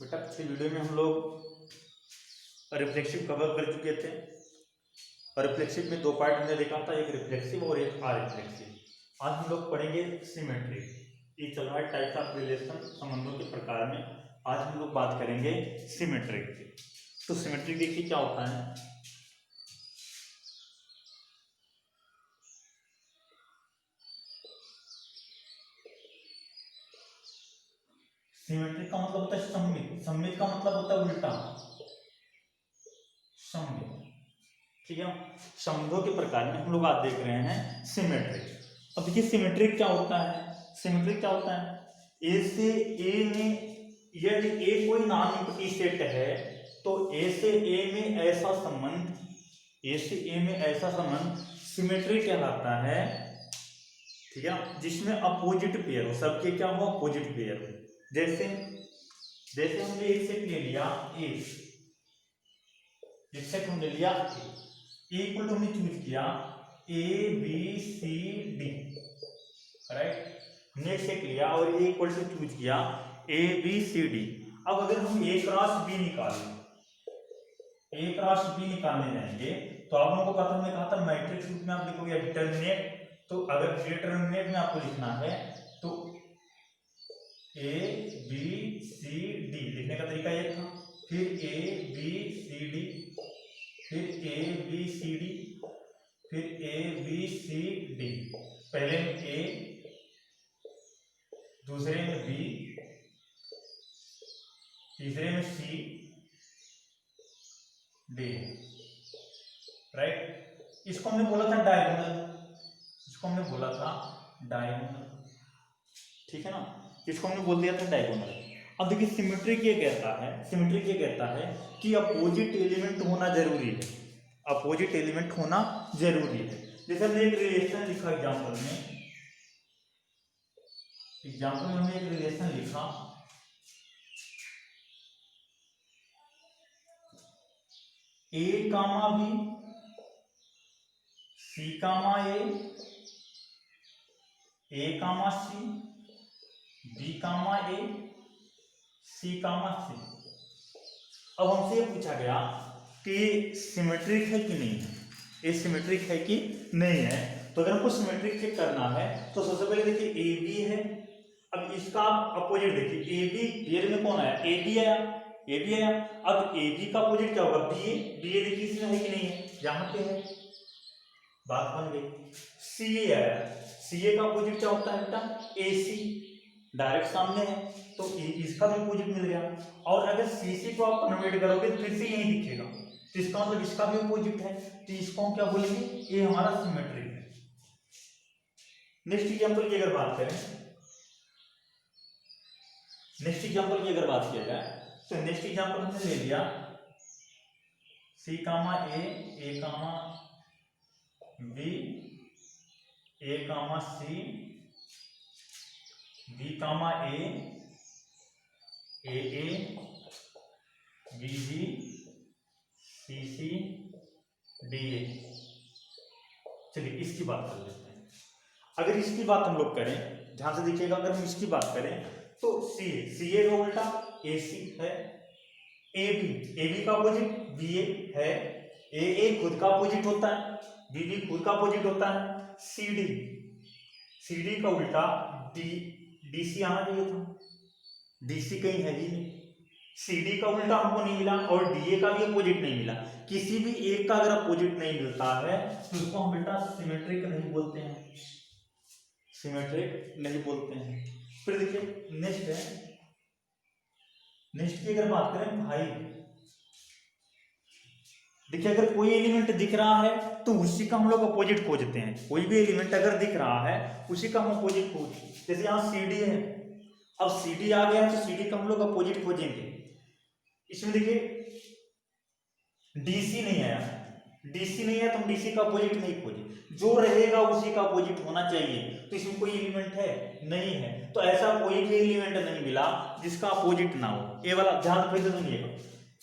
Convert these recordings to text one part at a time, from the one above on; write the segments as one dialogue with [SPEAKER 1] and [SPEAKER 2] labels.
[SPEAKER 1] बेटा पिछले वीडियो में हम लोग रिफ्लेक्सिव कवर कर चुके थे और रिफ्लेक्सिव में दो पार्ट हमने देखा था, एक रिफ्लेक्सिव और एक आ रिफ्लेक्सिव। आज हम लोग पढ़ेंगे सिमेट्रिक। ये चल रहा है टाइप्स ऑफ रिलेशन, संबंधों के प्रकार में। आज हम लोग बात करेंगे सिमेट्रिक की। तो सिमेट्रिक देखिए क्या होता है। सिमेट्रिक का मतलब होता है सममित, सममित का मतलब होता है उल्टा, सममित। ठीक है, संबंधों के प्रकार में हम लोग आज देख रहे हैं सिमेट्रिक। अब देखिए सिमेट्रिक क्या होता है। सिमेट्रिक क्या होता है, ए से ए में यदि ए कोई नॉन एम्प्टी सेट है तो ए से ए में ऐसा संबंध, ए से ए में ऐसा संबंध सिमेट्रिक कहलाता है। ठीक है, जिसमें अपोजिट पेयर हो, सबके क्या हो, अपोजिट पेयर हो। जैसे जैसे हमने एक सेट ले लिया ए, एक सेट हमने लिया ए इक्वल टू हमने चूज किया A B C D, right. हमने एक सेट लिया और ए इक्वल टू चूज किया ए बी सी डी। अब अगर हम ए क्रॉस बी निकालें, ए क्रॉस बी निकालने जाएंगे तो आप लोगों को पता, हमने कहा था मैट्रिक्स रूप में आप लिखोगे डिटरमिनेट। तो अगर डिटरमिनेट में आपको लिखना है तो ए बी सी डी लिखने का तरीका ये था, फिर ए बी सी डी, फिर ए बी सी डी, फिर ए बी सी डी। पहले में ए, दूसरे में बी, तीसरे में सी डी, राइट। इसको हमने बोला था डायगोनल, इसको हमने बोला था डायगोनल, ठीक है ना। इसको हमने बोल दिया था डायगोनल। अब देखिए सिमेट्रिक ये कहता है, सिमेट्रिक ये कहता है कि अपोजिट एलिमेंट होना जरूरी है, अपोजिट एलिमेंट होना जरूरी है। जैसे हमने एक रिलेशन लिखा एग्जाम्पल में, एग्जाम्पल में हमने एक रिलेशन लिखा ए comma B, C comma A comma C, B comma ए, सी कामा सी। अब हमसे ये पूछा गया कि सिमेट्रिक है कि नहीं है, ये सिमेट्रिक है कि नहीं है। तो अगर हमको सिमेट्रिक चेक करना है तो सबसे पहले देखिए ए बी है। अब इसका अपोजिट देखिए, ए बी पेयर में कौन आया, ए बी आया, ए बी आया। अब ए बी का अपोजिट क्या होगा, बी ए, बी ए देखिए इसमें है कि नहीं है, यहाँ पे है, बात बन गई। सी ए आया, सी ए का अपोजिट क्या होता है बेटा, ए सी, डायरेक्ट सामने है तो इसका भी अपोजिट मिल गया। और अगर सी सी को आप कन्वर्ट करोगे तो फिर से यही दिखेगा, तो इसका मतलब इसका भी अपोजिट है, तो इसको हम क्या बोलेंगे, ये हमारा सिमेट्रिक है। नेक्स्ट एग्जांपल की अगर बात करें, नेक्स्ट एग्जांपल की अगर बात किया जाए तो नेक्स्ट एग्जांपल हमने ले लिया C comma A comma B, A comma C, B comma A B B, C C D A. चलिए इसकी बात कर लेते हैं। अगर इसकी बात हम लोग करें, ध्यान से देखिएगा, अगर हम इसकी बात करें तो सी ए का उल्टा ए सी है, ए बी का अपोजिट बी ए है, ए खुद का अपोजिट होता है, बी खुद का अपोजिट होता है, सी डी का उल्टा डी सी आना चाहिए था, डी सी कहीं है ही नहीं। सी डी का उल्टा हमको नहीं मिला और डी ए का भी अपोजिट नहीं मिला। किसी भी एक का अगर अपोजिट नहीं मिलता है तो उसको हम बेटा सिमेट्रिक नहीं बोलते हैं, सिमेट्रिक नहीं बोलते हैं। फिर देखिए नेक्स्ट है, नेक्स्ट की अगर बात करें भाई, देखिए अगर कोई एलिमेंट दिख रहा है तो उसी का हम लोग अपोजिट खोजते हैं। कोई भी एलिमेंट अगर दिख रहा है उसी का हम अपोजिट खोजते हैं। जैसे यहाँ सी डी है, अब सी डी आ गया तो सी डी का हम लोग अपोजिट खोजेंगे। इसमें देखिए डीसी नहीं आया, डीसी नहीं आया तो हम डीसी का अपोजिट नहीं खोजे, जो रहेगा उसी का अपोजिट होना चाहिए। तो इसमें कोई एलिमेंट है नहीं है, तो ऐसा कोई भी एलिमेंट नहीं मिला जिसका अपोजिट ना हो। ए वाला ध्यान फिर से सुनिएगा,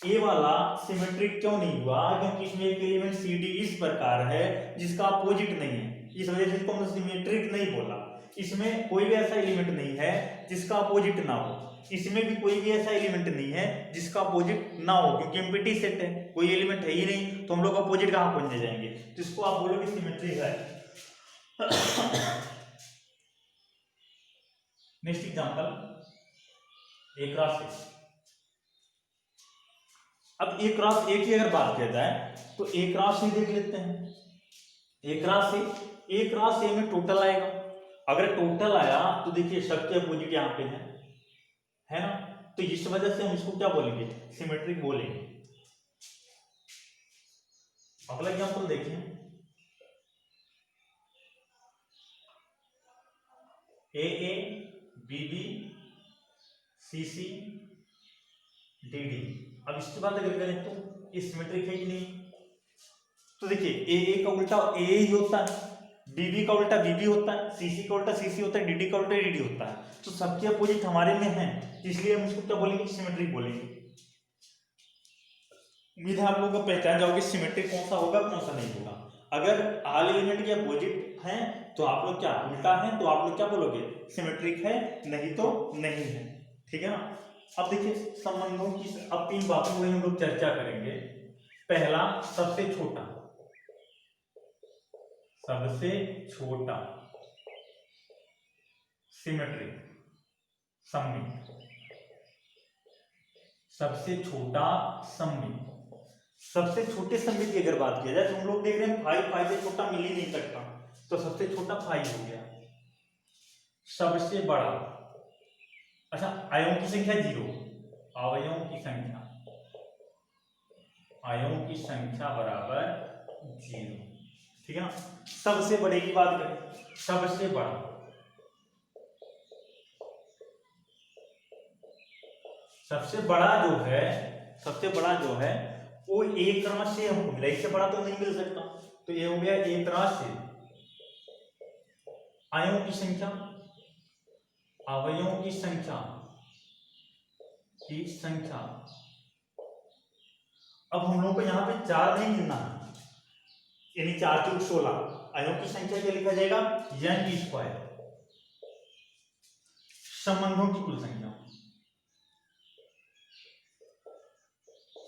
[SPEAKER 1] ए वाला सिमेट्रिक क्यों नहीं हुआ, क्योंकि इसमें एक एलिमेंट सी डी इस प्रकार है जिसका अपोजिट नहीं है, इस वजह से इसको हमने सिमेट्रिक नहीं बोला। इसमें कोई भी ऐसा एलिमेंट नहीं है जिसका अपोजिट ना हो, इसमें भी कोई भी ऐसा एलिमेंट नहीं है जिसका अपोजिट ना हो, क्योंकि एम्प्टी सेट है, कोई एलिमेंट है ही नहीं, तो हम लोग अपोजिट कहां पहुंचने जाएंगे, तो इसको आप बोलोगे सिमेट्री है। नेक्स्ट एग्जांपल, एक क्रॉस एक। अब एक क्रॉस एक की अगर बात किया जाए तो एक क्रॉस ए देख लेते हैं। एक क्रॉस ए में टोटल आएगा, अगर टोटल आया तो देखिए सबके अपोजिट यहाँ पे है ना, तो इस वजह से हम इसको क्या बोलेंगे, सिमेट्रिक बोलेंगे। अगला एग्जांपल देखें, A A B B C C D D. अब इसकी बात अगर करें तो ये सिमेट्रिक है कि नहीं, तो देखिए ए ए का उल्टा ए ही होता है, बीबी का उल्टा बीबी होता है, सीसी का उल्टा सीसी होता है, डीडी का उल्टा डीडी होता है, तो सबके अपोजिट हमारे में है, इसलिए हम इसको क्या बोलेंगे, सिमेट्रिक बोलेंगे। उम्मीद है आप लोगों को पहचान जाओगे सिमेट्रिक कौन सा होगा कौन सा नहीं होगा। अगर ऑल एलिमेंट के अपोजिट हैं तो आप लोग क्या उल्टा है तो आप लोग क्या बोलोगे, सिमेट्रिक है, नहीं तो नहीं है, ठीक है ना। अब देखिए संबंधों की अब 3 बातों को हम लोग चर्चा करेंगे। पहला, सबसे छोटा सिमेट्रिक सममित, सबसे छोटा सममित। सबसे छोटे सममित की अगर बात किया जाए तो हम लोग देख रहे हैं 5 से छोटा मिल ही नहीं सकता, तो सबसे छोटा 5 हो गया। सबसे बड़ा, अच्छा आयों की संख्या 0, अवयवों की संख्या बराबर 0, ठीक है ना। सबसे बड़े की बात करें, सबसे बड़ा जो है वो एक क्रॉस से हमको मिला, इससे बड़ा तो नहीं मिल सकता, तो ये हो गया एक क्रॉस से आयों की संख्या, अवयवों की संख्या। अब हम लोग को यहाँ पे 4 नहीं गिनना है, यानी 4 चौक 16, आयों की संख्या क्या लिखा जाएगा, n स्क्वायर। संबंधों की कुल संख्या,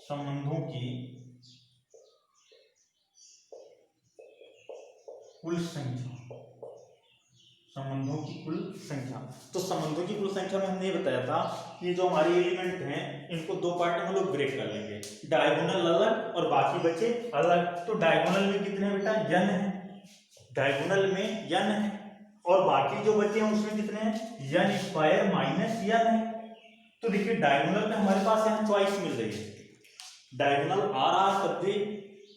[SPEAKER 1] संबंधों की कुल संख्या। तो संबंधों की कुल संख्या में हमने ये बताया था कि जो हमारे एलिमेंट हैं इनको 2 पार्ट में हम लोग ब्रेक कर लेंगे, डायगोनल अलग और बाकी बचे अलग। तो डायगोनल में कितने बेटा, n है, डायगोनल में n है, और बाकी जो बचे हैं उसमें कितने हैं, n स्क्वायर माइनस n है। तो देखिए डायगोनल में हमारे पास यहाँ चॉइस मिल रही है, डायगोनल आ रहा है तब भी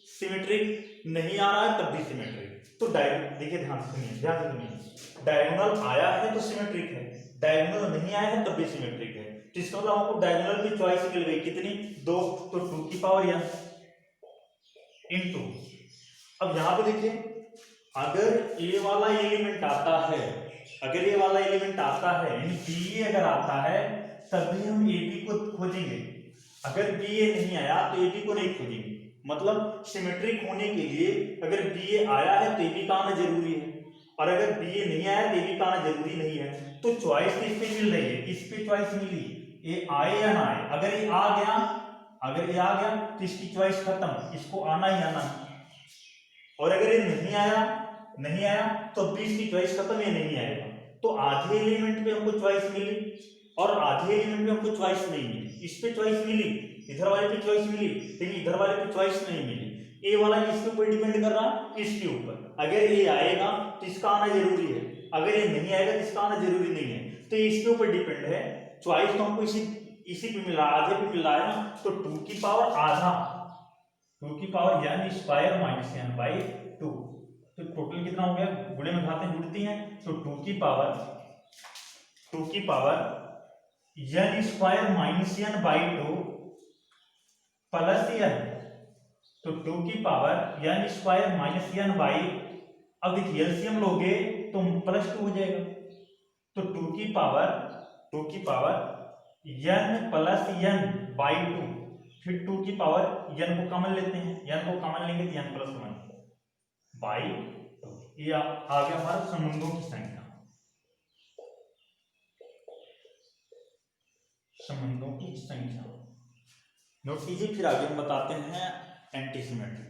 [SPEAKER 1] सिमेट्रिक, नहीं आ रहा है तब भी सिमेट्रिक। तो देखिए ध्यान से सुनिए, डायगोनल आया है तो सिमेट्रिक है, डायगोनल नहीं आया है तब भी सिमेट्रिक है। तो इसका मतलब हमको डायगोनल की चॉइस मिल गई कितनी, 2, तो 2 की पावर n इनटू। अब यहाँ पे देखिए अगर ये वाला एलिमेंट आता है, यानी बी अगर आता है तब भी हम ए बी को खोजेंगे, अगर बी ए नहीं आया तो ए बी को नहीं खोजेंगे। मतलब सिमेट्रिक होने के लिए अगर बी ए आया है तो ए बी का आना जरूरी है, और अगर बी ए नहीं आया तो ए बी का आना जरूरी नहीं है। तो चॉइस इस पे मिल रही है, इस पे चॉइस मिली, ये आए या ना आए। अगर ये आ गया तो इसकी चॉइस खत्म, इसको आना ही आना। और अगर ये नहीं आया तो बी इसकी चॉइस खत्म, ये नहीं आएगा। तो आधे एलिमेंट पे हमको चॉइस मिली और आधे एलिमेंट में हमको चॉइस नहीं मिली। इस पे चॉइस मिली, इधर वाले पे चॉइस मिली, लेकिन इधर वाले पे चॉइस नहीं मिली। ए वाला इसके ऊपर डिपेंड कर रहा है, इसके ऊपर। अगर ये आएगा तो इसका आना जरूरी है, अगर ये नहीं आएगा तो इसका आना जरूरी नहीं है। तो इसके ऊपर डिपेंड है, चॉइस तो हमको इसी पे मिला, आधे पे मिला है ना। तो 2 की पावर आधा, 2 की power n square minus n by 2। तो टोटल कितना हो गया, गुणे में घातें जुड़ती हैं, तो 2 की power n square minus n by 2 plus n, तो 2 की power n square minus n by, अब देखिए एलसीएम लोगे तो +2 हो जाएगा। तो 2 की power n plus n by 2, फिर 2 की पावर n को कॉमन लेते हैं, n को कॉमन लेंगे तो n + 1 बाई 2। ये आ गया हमारा संबंधों की संख्या। संबंधों की संख्या। नोट कीजिए, फिर आगे हम बताते हैं एंटी सिमेट्रिक।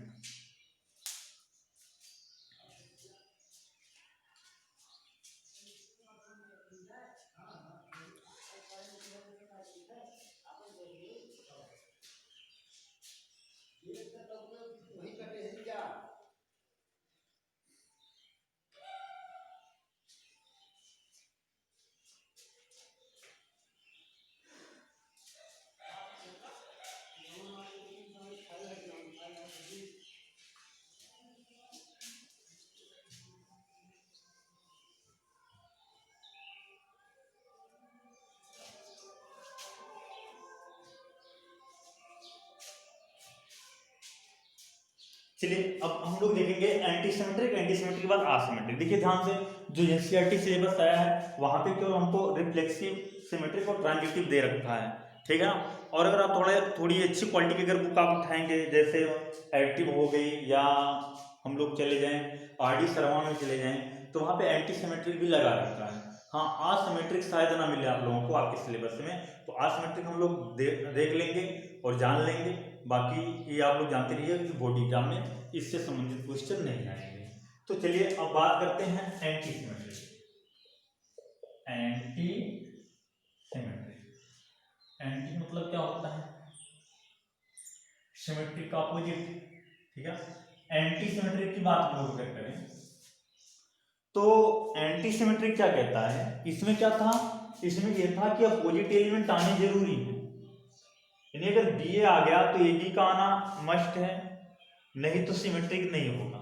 [SPEAKER 1] चलिए अब हम लोग देखेंगे एंटी सिमेट्रिक, एंटी सिमेट्रिक के बाद आसिमेट्रिक। देखिए ध्यान से, जो एनसीईआरटी सिलेबस आया है वहां पे केवल हमको रिफ्लेक्सिव, सिमेट्रिक और ट्रांजिटिव दे रखा है, ठीक है ना। और अगर आप थोड़ी अच्छी क्वालिटी की अगर बुक आप उठाएंगे, जैसे एक्टिव हो गई, या हम लोग चले जाएं आरडी शर्मा में चले जाएं, तो वहाँ पे एंटी सिमेट्रिक भी लगा रखा है। हाँ, असिमेट्रिक शायद ना मिले आप लोगों को आपके सिलेबस में, तो असिमेट्रिक हम लोग देख लेंगे और जान लेंगे। बाकी ये आप लोग जानते रहिए कि बोर्ड एग्जाम में इससे संबंधित क्वेश्चन नहीं आएंगे। तो चलिए अब बात करते हैं anti symmetric. Anti symmetric, anti मतलब क्या होता है? सिमेट्रिक का अपोजिट, ठीक है। एंटी सिमेट्रिक की बात हम लोग करें तो एंटी सिमेट्रिक क्या कहता है? इसमें क्या था? इसमें यह था कि अपोजिट एलिमेंट आने जरूरी है, यानी अगर बी ए आ गया तो ए बी का आना मस्ट है, नहीं तो सिमेट्रिक नहीं होगा।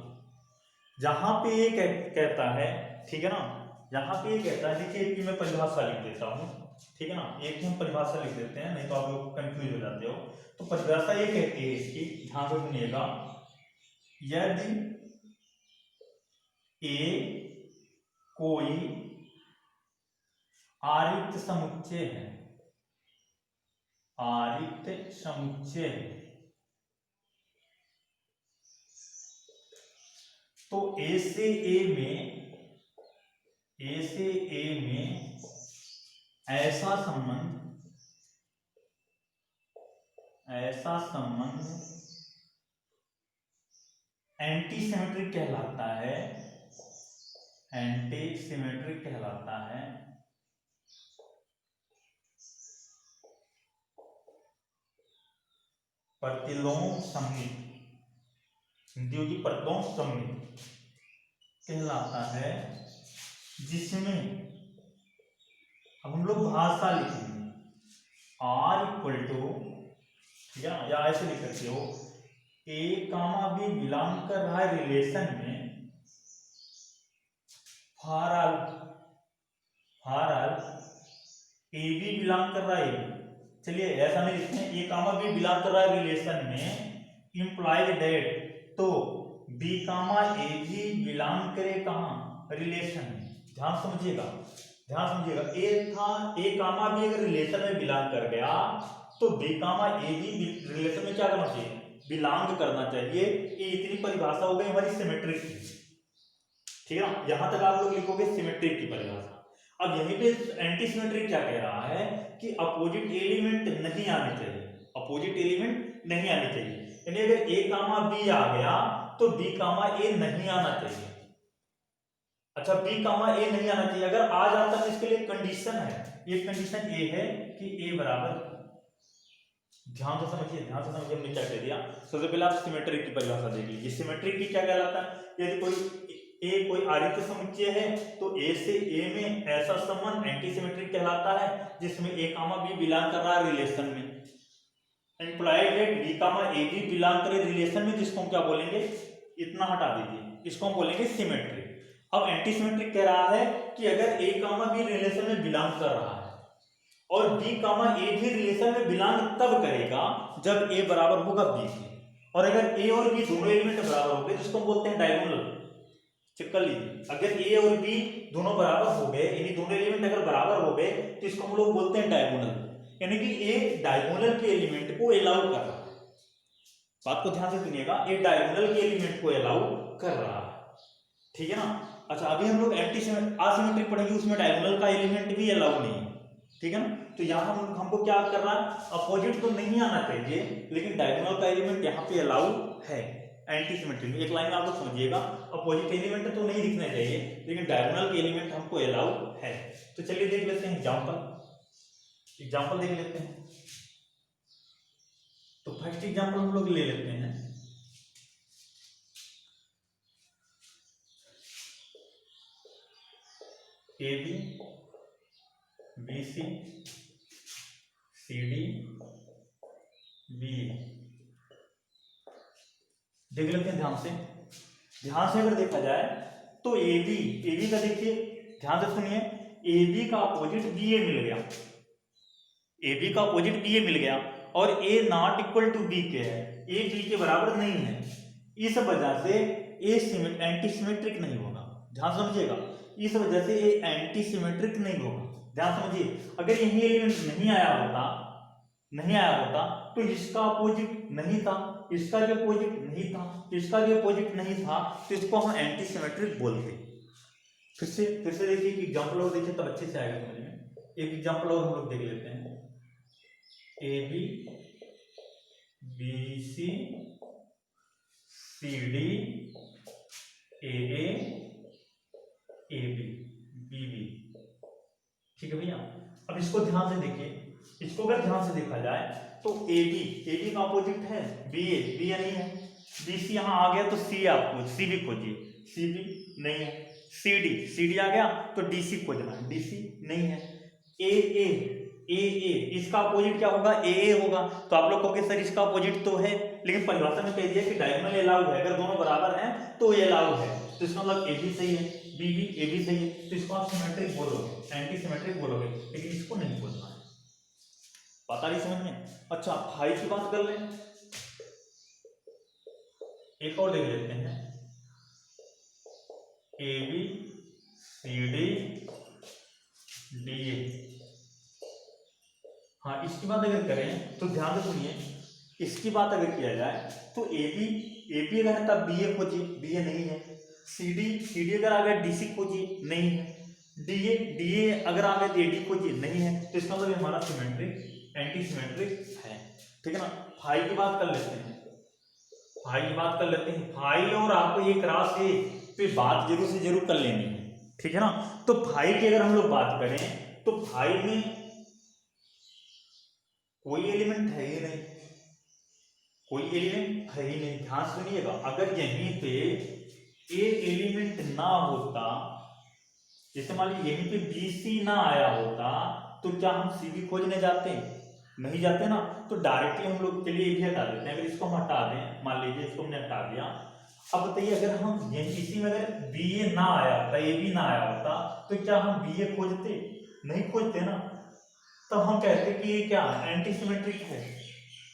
[SPEAKER 1] जहां पे ये कहता है, ठीक है ना, जहां पे ये कहता है, देखिए एक मैं परिभाषा लिख देता हूं, ठीक है ना, एक हम परिभाषा लिख देते हैं, नहीं तो आप लोग कंफ्यूज हो जाते हो। तो परिभाषा ये कहती है इसकी, ध्यान से सुनिएगा, यदि ए कोई आरिक्त समुच्चय है, आरिक्त समुच्चय है, तो ए से ए में, ए से ए में ऐसा संबंध, ऐसा संबंध एंटी सिमेट्रिक कहलाता है, एंटी सिमेट्रिक कहलाता है। प्रतिलोम सममित, हिंदी होगी प्रतिलोम सममित कहलाता है, जिसमें अब हम लोग भाषा लिखेंगे आर इक्वल टू, ठीक है, या ऐसे लिख सकते हो, ए कामा बी बिलोंग कर रहा है रिलेशन में, for all A B belong कर रहा है। चलिए ऐसा नहीं लिखते हैं, ए कामा बी बिलोंग कर रहा है रिलेशन में, इम्प्लाइज दैट, तो बी कामा ए भी बिलोंग करे कहाँ? रिलेशन में। ध्यान समझिएगा, ध्यान समझिएगा, ए था, ए कामा बी अगर रिलेशन में बिलोंग कर गया तो बी कामा ए भी रिलेशन में क्या करना चाहिए? बिलोंग करना चाहिए। ये इतनी परिभाषा हो गई हमारी सिमेट्रिक की, ठीक है ना। यहां तक आप लोग लिखोगे सिमेट्रिक की परिभाषा। अब यहीं पे एंटी सिमेट्रिक क्या कह रहा है कि अपोजिट एलिमेंट नहीं आने चाहिए, अपोजिट एलिमेंट नहीं आने चाहिए, यानी अगर ए कामा बी आ गया तो बी कामा ए नहीं आना चाहिए। अच्छा, बी कामा ए नहीं आना चाहिए, अगर आ जाता है इसके लिए कंडीशन है, एक कंडीशन ए है कि ए बराबर, ध्यान से समझिए, ध्यान से समझिए हमने क्या कह दिया। सबसे पहले आप सिमेट्रिक की परिभाषा देख लीजिए। सिमेट्रिक की क्या कहलाता है? यदि कोई आरिक्त समुच्चय है तो ए से ए में ऐसा संबंध एंटी सिमेट्रिक कहलाता है, जिसमें ए कामा बी बिलोंग कर रहा है रिलेशन में, implied that B comma A B belong करे रिलेशन में, जिसको हम क्या बोलेंगे? इतना हटा दीजिए, इसको हम बोलेंगे सिमेट्रिक। अब एंटी सिमेट्रिक कह रहा है कि अगर ए कामा बी रिलेशन में बिलोंग कर रहा है और बी कामा ए भी रिलेशन में बिलोंग तब करेगा जब ए बराबर होगा बी के, और अगर ए और बी दोनों एलिमेंट बराबर हो गए जिसको हम बोलते हैं डायगोनल। चेक कर लीजिए, अगर ए और बी दोनों बराबर हो गए, यानी दोनों एलिमेंट अगर बराबर हो गए तो इसको हम लोग बोलते हैं डायगोनल, यानी कि ए डायगोनल के एलिमेंट को अलाउ कर रहा है। बात को ध्यान से सुनिएगा, ए डायगोनल के एलिमेंट को अलाउ कर रहा है, ठीक है ना। अच्छा, अभी हम लोग एंटी असिमेट्रिक पढ़ेंगे, उसमें डायगोनल का एलिमेंट भी अलाउ नहीं है, ठीक है ना। तो यहाँ हमको क्या कर रहा है, अपोजिट तो नहीं आना चाहिए, लेकिन डायगोनल का एलिमेंट यहाँ पे अलाउ है एंटी सिमेट्री में। एक लाइन में आप लोग समझिएगा, अपोजिट एलिमेंट तो नहीं दिखना चाहिए, लेकिन डायगोनल के एलिमेंट हमको अलाउ है। तो चलिए देख लेते हैं एग्जाम्पल देख लेते हैं। तो फर्स्ट एग्जाम्पल हम लोग ले लेते हैं। A B B C C D B A, देख लेते हैं ध्यान से अगर देखा जाए तो ए बी का देखिए, ध्यान से सुनिए, ए बी का अपोजिट बी ए मिल गया, ए बी का अपोजिट बी ए मिल गया, और ए नॉट इक्वल टू बी के है, ए बी के बराबर नहीं है। इस वजह से ए एंटी सिमेट्रिक नहीं होगा, ध्यान समझिएगा, इस वजह से ये एंटी सिमेट्रिक नहीं होगा। ध्यान समझिए, अगर यही एलिमेंट नहीं आया होता तो इसका अपोजिट नहीं था, इसका भी अपोजिट नहीं था, इसका भी अपोजिट नहीं था, तो इसको हम एंटी सिमेट्रिक बोलते। फिर से देखिए कि एग्जांपल और देखिए तब अच्छे से आएगा समझ में। एक एग्जांपल और हम लोग देख लेते हैं। A B B C C D A A B B B, ठीक है भैया। अब इसको ध्यान से देखिए, इसको अगर ध्यान से देखा जाए तो ए बी का अपोजिट है बी ए नहीं है, बी सी यहाँ आ गया तो सी आपको सी बी खोजिए, सी बी नहीं है, सी डी आ गया तो डी सी खोजना है, डी सी नहीं है, ए इसका अपोजिट क्या होगा, ए होगा। तो आप लोग कहोगे सर इसका अपोजिट तो है, लेकिन परिभाषा में कह दिया कि डायगोनल अलाउ है, अगर दोनों बराबर हैं तो ये अलाउ है, तो इसका मतलब ए बी सही है, ए बी सही है, तो इसको आप सिमेट्रिक बोलोगे, एंटी सिमेट्रिक बोलोगे, लेकिन इसको नहीं बोलना है। पता नहीं समझ में। अच्छा, फाइव की बात कर लें, एक और देख लेते हैं। A B C D D A, हाँ इसकी बात अगर करें तो ध्यान से सुनिए, इसकी बात अगर किया जाए तो ए बी अगर है तब बी ए खोजिए, बी ए नहीं है, सी डी अगर आ गया डी सी खोजिए, नहीं है, डी ए अगर आ गया तो ए डी खोजिए, नहीं है, तो इसका मतलब हमारा सिमेट्रिक एंटी सिमेट्रिक है, ठीक है ना। फाइव की बात कर लेते हैं, फाइव और आपको एक रास है पे बात जरूर से जरूर कर लेनी है, ठीक है ना। तो फाइव की अगर हम लोग बात करें तो फाइव में कोई एलिमेंट है ही नहीं, ध्यान सुनिएगा, अगर यहीं पे एक एलिमेंट ना होता, जैसे मान लीजिए यहीं पे बी सी ना आया होता, तो क्या हम सी बी खोजने जाते हैं, नहीं जाते ना। तो डायरेक्टली हम लोग, चलिए ये हटा देते हैं, अगर इसको हम हटा दें, मान लीजिए इसको हमने हटा दिया, अब बताइए अगर हम इसी में अगर बी ए ना आया होता, ए बी ना आया होता, तो क्या हम बी ए खोजते, नहीं खोजते ना, तब हम कहते कि ये क्या एंटी सिमेट्रिक है,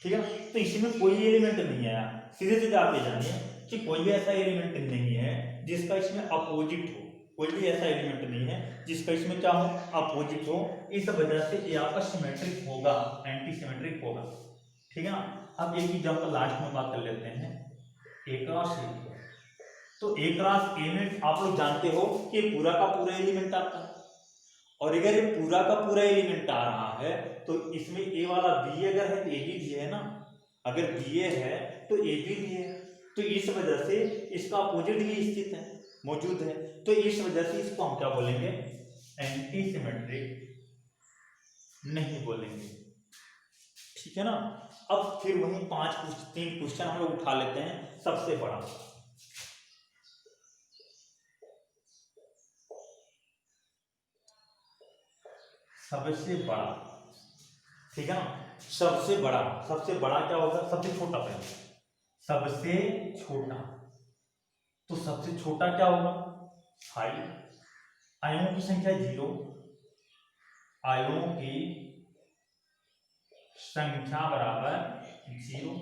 [SPEAKER 1] ठीक है। तो इसमें कोई एलिमेंट नहीं आया, सीधे आप ये जानिए कि कोई भी ऐसा एलिमेंट नहीं है जिसका इसमें अपोजिट हो, कोई भी ऐसा एलिमेंट नहीं है जिसका इसमें क्या हो, अपोजिट हो, इस वजह से ये आपका सिमेट्रिक होगा, एंटी सिमेट्रिक होगा, ठीक है ना। अब एक एग्जांपल लास्ट में बात कर लेते हैं, ए क्रॉस ए। तो ए क्रॉस ए में आप लोग जानते हो कि पूरा का पूरा एलिमेंट आता है, और अगर ये पूरा का पूरा एलिमेंट आ रहा है तो इसमें ए वाला बी अगर है तो ए बी है ना, अगर बी ए है तो ए बी भी है, तो इस वजह से इसका अपोजिट भी स्थित है, मौजूद है, तो इस वजह से इसको हम क्या बोलेंगे, एंटी सिमेट्रिक नहीं बोलेंगे, ठीक है ना। अब फिर वही तीन क्वेश्चन हम लोग उठा लेते हैं। सबसे बड़ा, ठीक है ना, सबसे बड़ा क्या होगा, सबसे छोटा पहले, सबसे छोटा, तो सबसे छोटा क्या होगा 5, आयों की संख्या 0, आयों की संख्या बराबर 0,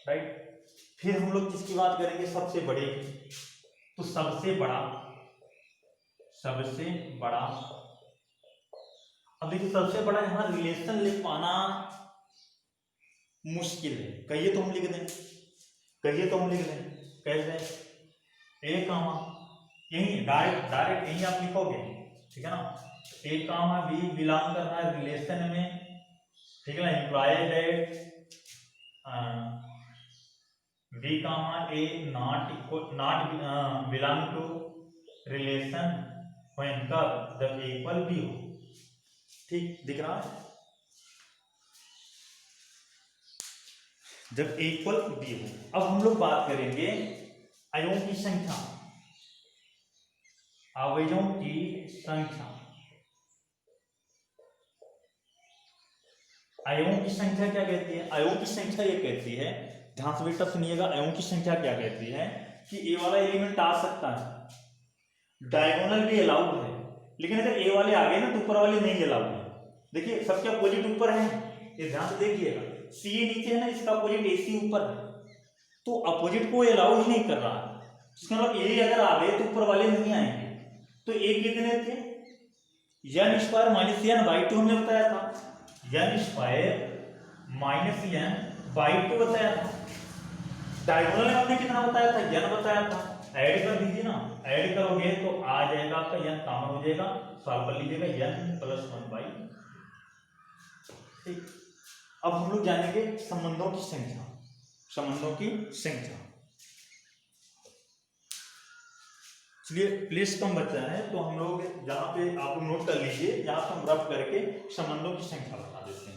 [SPEAKER 1] राइट। फिर हम लोग किसकी बात करेंगे, सबसे बड़े की, तो सबसे बड़ा, अब देखिए सबसे बड़ा यहाँ रिलेशन लिख पाना मुश्किल है, कहिए तो हम लिख दें, कैसे, ए कामा, यही डायरेक्ट यही आप लिखोगे, ठीक है ना। ए कामा बी बिलोंग कर रहा है रिलेशन में, ठीक है ना, implies at B comma A not belong to relation when कब जब इक्वल बी हो। ठीक दिख रहा है, जब इक्वल बी हो। अब हम लोग बात करेंगे अवयवों की संख्या, अवयवों की संख्या। अवयवों की संख्या क्या कहती है? अवयवों की संख्या ये कहती है, ध्यान से बेटा सुनिएगा, अवयवों की संख्या क्या कहती है कि ए वाला एलिमेंट आ सकता है, डायगोनल भी अलाउड है, लेकिन अगर ए वाले आ गए ना तो ऊपर वाले नहीं अलाउड है। देखिए सबके अपोजिट ऊपर है, ये ध्यान से देखिएगा, सी नीचे है ना, इसका अपोजिट ए सी ऊपर है, तो अपोजिट को अलाउ ही नहीं कर रहा है। इसका मतलब ए अगर आ गए तो ऊपर वाले नहीं आएंगे। तो ए कितने थे? N square minus N by 2 हमने बताया था, N square minus N by 2 बताया था। डायगोनल में हमने कितना बताया था? एन बताया था। ऐड कर दीजिए ना, ऐड करोगे तो आ जाएगा आपका एन कॉमन हो जाएगा, सॉल्व कर लीजिएगा, एन प्लस 1 बाई। ठीक, अब हम लोग जानेंगे संबंधों की संख्या, संबंधों की संख्या। चलिए प्लेस कम बचा है तो हम लोग जहाँ पे आप लोग नोट कर लीजिए, यहाँ पे हम रफ करके संबंधों की संख्या बता देते हैं।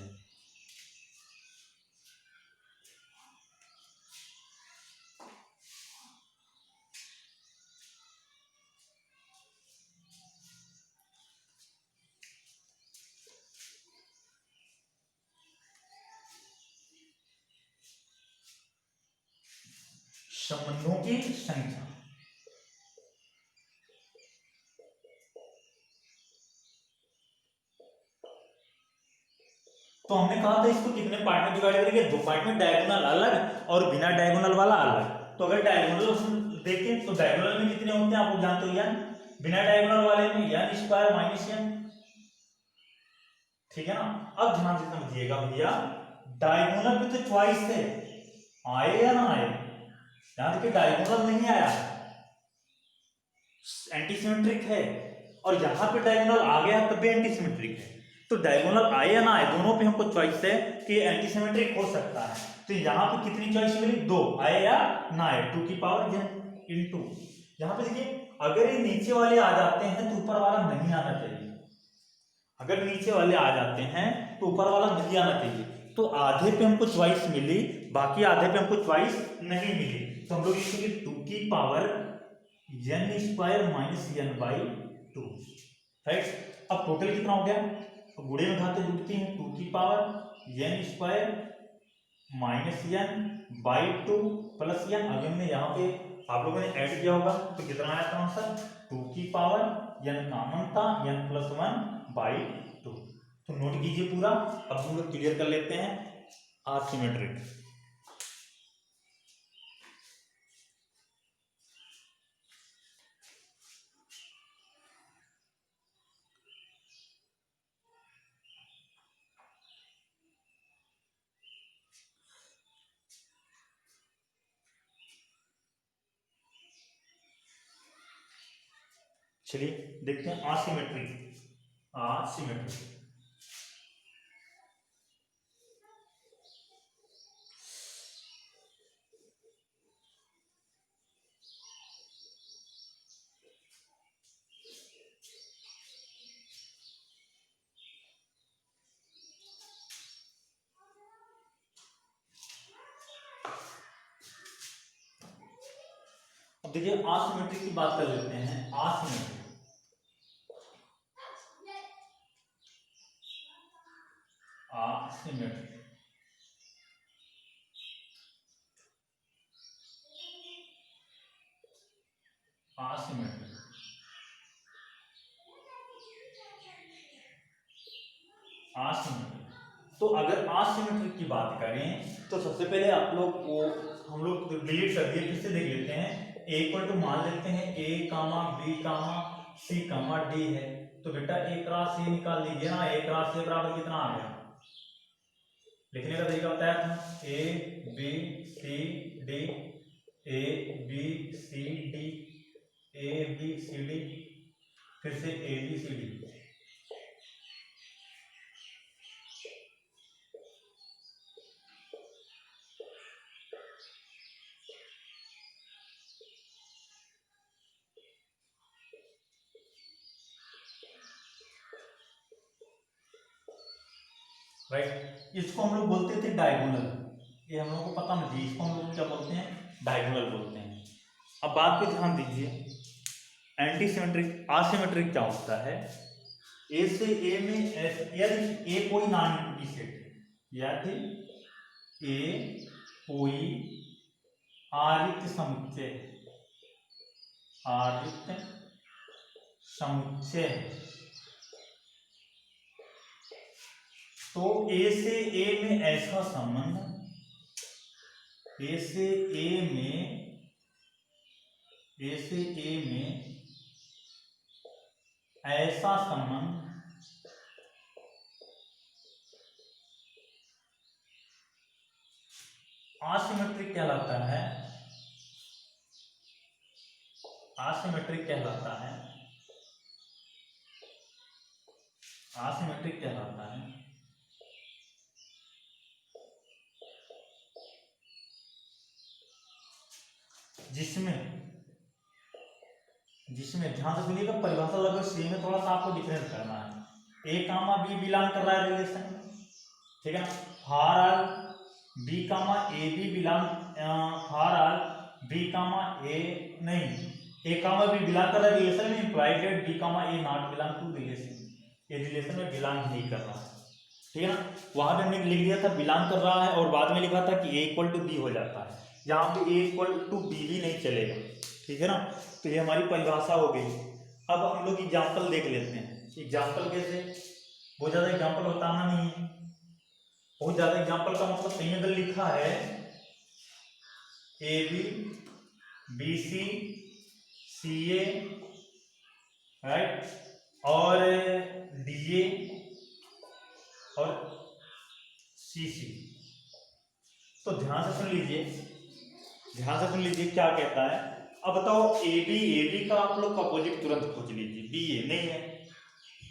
[SPEAKER 1] संबंधों की संख्या, तो हमने कहा था इसको कितने पार्ट में डिवाइड करेंगे? 2 पार्ट में, डायगोनल अलग और बिना डायगोनल वाला अलग। तो अगर डायगोनल देखें तो डायगोनल में कितने होते हैं आप लोग जानते हो यार, बिना डायगोनल वाले में एन स्क्वायर माइनस एन, ठीक है ना। अब ध्यान से समझिएगा भैया, डायगोनल पे तो चॉइस है, आए या ना आए, यहां देखिए डायगोनल नहीं आया, एंटीसिमेट्रिक है, और यहां पे डायगोनल आ गया तब भी एंटीसिमेट्रिक है। तो डायगोनल आए या ना आए दोनों पे हमको चॉइस है कि एंटीसिमेट्रिक हो सकता है। तो यहाँ पे कितनी चॉइस मिली? 2, आए या ना आए, 2 की पावर n इंटू, यहाँ पे देखिए अगर ये नीचे वाले आ जाते हैं तो ऊपर वाला नहीं आना चाहिए, अगर नीचे वाले आ जाते हैं तो ऊपर वाला नहीं आना चाहिए। तो आधे पे हमको चॉइस मिली, बाकी आधे पे हमको चॉइस नहीं मिली, तो हम लोग लिखेंगे 2 की power n square minus n by 2, right. अब टोटल कितना हो गया? तो गुणे में घातें जुड़ती हैं, 2 की power n square minus n by 2 plus n। अभी हमने यहाँ पे आप लोगों ने ऐड किया होगा तो कितना आया था आंसर? 2 की पावर n कॉमन था, n प्लस 1 बाई 2। तो नोट कीजिए पूरा। अब हम लोग क्लियर कर लेते हैं असिमेट्रिक। चलिए देखते हैं असिमेट्रिक। असिमेट्रिक अब देखिए असिमेट्रिक की बात कर लेते हैं। Asymmetric, asymmetric asymmetric asymmetric. तो अगर असिमेट्रिक की बात करें तो सबसे पहले आप लोग को हम लोग डिलीट कर दिए, फिर से देख लेते हैं। ए इक्वल टू मान लेते हैं a comma b comma c comma d है, तो बेटा a क्रॉस c निकाल लीजिए ना, a क्रॉस c बराबर कितना आ गया? लिखने का तरीका बताया था, a b c d, a b c d, a b c d, फिर से A B C D, right. इसको हम लोग बोलते थे डायगोनल, ये हम लोग को पता नहीं, इसको हम लोग क्या बोलते हैं, डायगोनल बोलते हैं। अब बात पे ध्यान दीजिए, एंटी सिमेट्रिक आसिमेट्रिक क्या होता है, ए से ए में यदि ए कोई नॉन यूनिटी सेट है, यदि ए कोई आरिक्त समुच्चय, आरिक्त समुच्चय, तो ए से ए में ऐसा संबंध, ए से ए में, ए से ए में ऐसा संबंध आसिमेट्रिक कहलाता है, आसिमेट्रिक कहलाता है, आसिमेट्रिक कहलाता है। जिसमें ध्यान से सुनिएगा, परिभाषा लगभग सेम है, थोड़ा सा आपको डिफरेंस करना है। ए कामा बी बिलोंग कर रहा है रिलेशन में, ठीक है। For all B comma A B belong, for all B comma A नहीं, ए कामा बी बिलोंग कर रहा है रिलेशन में, implied that B comma A not belong to relation, ये रिलेशन में बिलोंग नहीं कर रहा है, ठीक है ना। वहां पे हमने लिख दिया था बिलोंग कर रहा है, और बाद में लिखा था कि ए इक्वल टू बी हो जाता है, यहाँ पे ए इक्वल टू बी भी नहीं चलेगा, ठीक है ना। तो ये हमारी परिभाषा हो गई। अब हम लोग एग्जाम्पल देख लेते हैं। एग्जाम्पल कैसे, बहुत ज्यादा एग्जाम्पल बताना नहीं है, बहुत ज्यादा एग्जाम्पल का मतलब कहीं अगर लिखा है A B B C C A, right, और डी ए और सी सी, तो ध्यान से सुन लीजिए, ध्यान से सुन लीजिए क्या कहता है। अब बताओ ए बी का आप लोग अपोजिट तुरंत खोज लीजिए, बी ए नहीं है,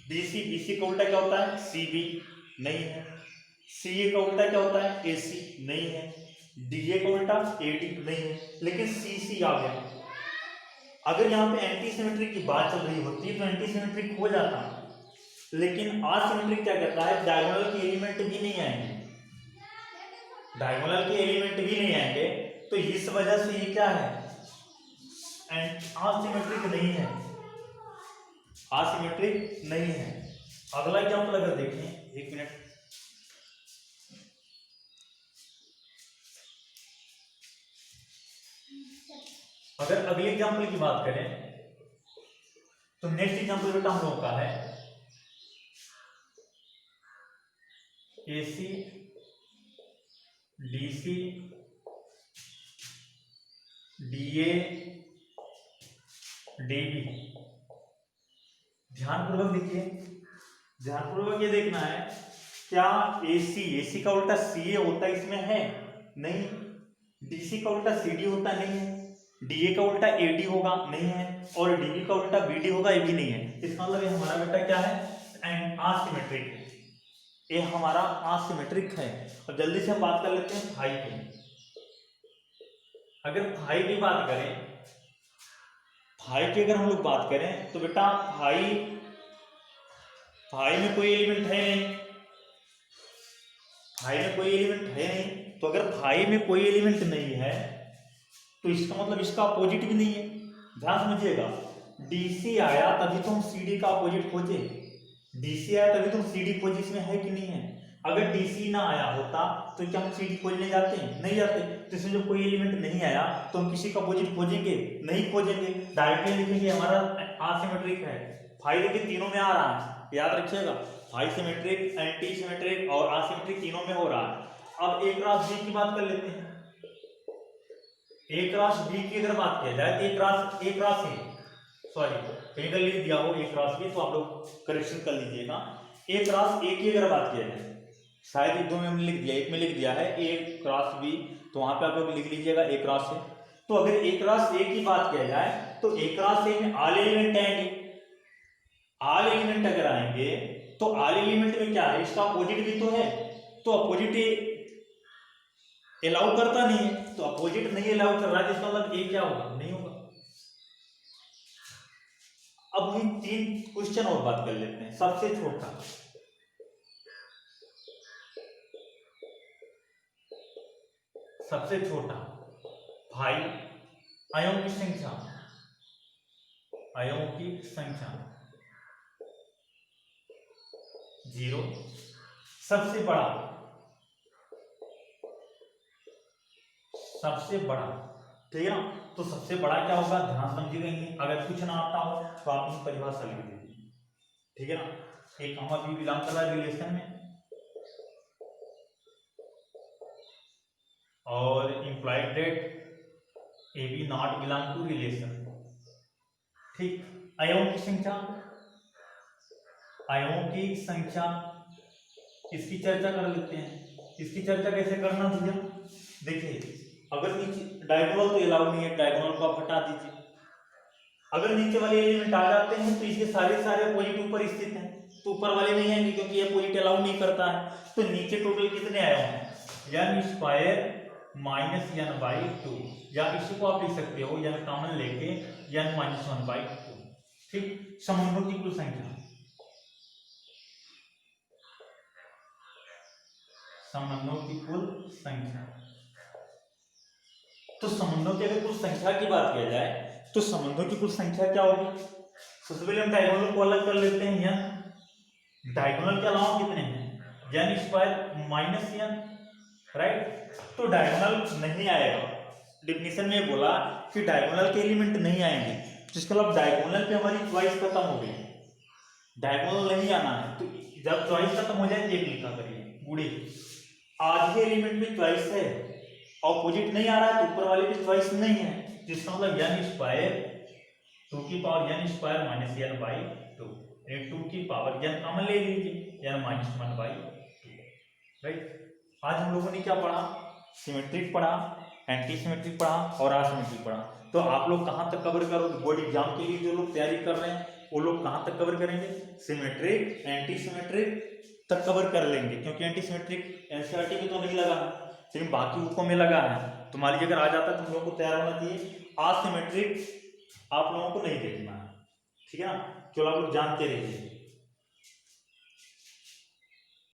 [SPEAKER 1] बी सी का उल्टा क्या होता है, सी बी नहीं है, सी ए का उल्टा क्या होता है, ए सी नहीं है, डी ए का उल्टा ए डी नहीं है, लेकिन सी सी आ गया। अगर यहाँ पे एंटी सिमेट्रिक की बात चल रही होती तो एंटी सिमेट्रिक हो जाता, लेकिन असिमेट्रिक क्या कहता है, डायगोनल के एलिमेंट भी नहीं आएंगे, डायगोनल के एलिमेंट भी नहीं आएंगे, तो इस वजह से ये क्या है, असिमेट्रिक नहीं है, असिमेट्रिक नहीं है। अगला एग्जांपल अगर देखें, एक मिनट, अगर अगले एग्जांपल की बात करें तो नेक्स्ट एग्जांपल बेटा हम लोगों का है एसी डीसी डीए डीबी। ध्यानपूर्वक देखिए, ध्यानपूर्वक ये देखना है, क्या एसी का उल्टा सीए होता है इसमें है नहीं, डीसी का उल्टा सीडी होता नहीं है, डीए का उल्टा एडी होगा नहीं है, और डीबी का उल्टा बीडी होगा ये भी नहीं है। इसका मतलब ये हमारा बेटा क्या है, असिमेट्रिक है, ये हमारा असिमेट्रिक है। और जल्दी से हम बात कर लेते हैं फाई की। अगर फाई की बात करें, फाई की अगर हम लोग बात करें तो बेटा फाई में कोई एलिमेंट है नहीं, फाई में कोई एलिमेंट है नहीं, तो अगर फाई में कोई एलिमेंट नहीं है तो इसका मतलब इसका अपोजिट भी नहीं है। ध्यान समझिएगा, डीसी आया तभी तो हम सीडी का अपोजिट खोजे, डीसी आया तभी तो हम सीडी खोजे, इसमें है कि नहीं है। अगर डीसी ना आया होता तो क्या हम सीडी खोजने जाते हैं, नहीं जाते। तो इसमें जब कोई एलिमेंट नहीं आया तो हम किसी का अपोजिट खोजेंगे, नहीं खोजेंगे, डायरेक्टली लिखेंगे हमारा असिमेट्रिक है। फाई देखिए तीनों में आ रहा है, याद रखिएगा, फाई सिमेट्रिक, एंटी सिमेट्रिक और असिमेट्रिक तीनों में हो रहा है। अब ए क्रॉस बी की बात कर लेते हैं। ए क्रॉस बी की अगर बात किया जाए, ए क्रॉस ए, सॉरी कहीं अगर लिख दिया हो ए क्रॉस बी तो आप लोग करेक्शन कर लीजिएगा। ए क्रॉस ए की अगर बात किया जाए, शायद दो में हमने लिख दिया, एक में लिख दिया है ए क्रॉस बी, तो वहां पे आप लोग लिख लीजिएगा ए क्रॉस ए। तो अगर ए क्रॉस ए की बात किया जाए तो ए क्रॉस ए में ऑल एलिमेंट आएंगे, करेंगे तो आर एलिमेंट में क्या है, इसका अपोजिट भी तो है, तो अपोजिट अलाउ करता नहीं है, तो अपोजिट नहीं अलाउ कर रहा है, इसका मतलब ए क्या होगा, नहीं होगा। अब हम 3 क्वेश्चन और बात कर लेते हैं। सबसे छोटा, भाई आयों की संख्या, आयों की संख्या 0, सबसे बड़ा, ठीक है ना। तो सबसे बड़ा क्या होगा, ध्यान समझिएगा, अगर कुछ ना आता हो तो आप इसकी परिभाषा लिख दीजिए, ठीक है ना। ए कॉमा बी बिलोंग कर रहा है रिलेशन में, और implied that A B not belong to relation, ठीक। आयों की संख्या, इसकी चर्चा कर लेते हैं। इसकी चर्चा कैसे करना भैया, देखिए अगर नीचे डायगोनल तो अलाउ नहीं है, डायगोनल को आप हटा दीजिए। अगर नीचे वाले एलिमेंट आ जाते हैं तो इसके सारे अपोजिट ऊपर स्थित हैं, तो ऊपर वाले नहीं आएंगे क्योंकि ये अपोजिट अलाउ नहीं करता है। तो नीचे टोटल कितने आए होंगे, n स्क्वायर माइनस n/2, या इसी को आप लिख सकते हो n कॉमन लेके n - 1/2, ठीक। संबंधों की कुल संख्या, तो संबंधों की अगर कुल संख्या की बात किया जाए तो संबंधों की कुल संख्या क्या होगी। सबसे पहले हम डायगोनल को अलग कर लेते हैं, n डायगोनल के अलावा कितने हैं, n square minus n, right. तो डायगोनल नहीं आएगा, डिफिनीशन में बोला कि डायगोनल के एलिमेंट नहीं आएंगे, तो इसका मतलब डायगोनल पे हमारी चॉइस खत्म हो गई, डायगोनल नहीं आना है। तो जब चॉइस खत्म हो जाए एक लिखा करिए, बूढ़े आधे एलिमेंट में चॉइस है, ऑपोजिट नहीं आ रहा है तो ऊपर वाले की चॉइस नहीं है, जिसका मतलब n स्क्वायर 2 की power n square minus n/2, 2 की पावर n कॉमन ले लीजिए, n - 1/2, राइट। आज हम लोगों ने क्या पढ़ा, सिमेट्रिक पढ़ा, एंटी सिमेट्रिक पढ़ा और असिमेट्रिक पढ़ा। तो आप लोग कहाँ तक कवर करोगे, बोर्ड एग्जाम के लिए जो लोग तैयारी कर रहे हैं वो लोग कहाँ तक कवर करेंगे, सिमेट्रिक एंटी सिमेट्रिक तक कवर कर लेंगे, क्योंकि एंटी सिमेट्रिक एनसीईआरटी में तो नहीं लगा है, लेकिन बाकी बुकों में लगा है। तो मान लीजिए अगर आ जाता है तो हम लोग को तैयार होना चाहिए। असिमेट्रिक आप लोगों को नहीं देखना है, ठीक है ना, केवल आप लोग जानते रहिए।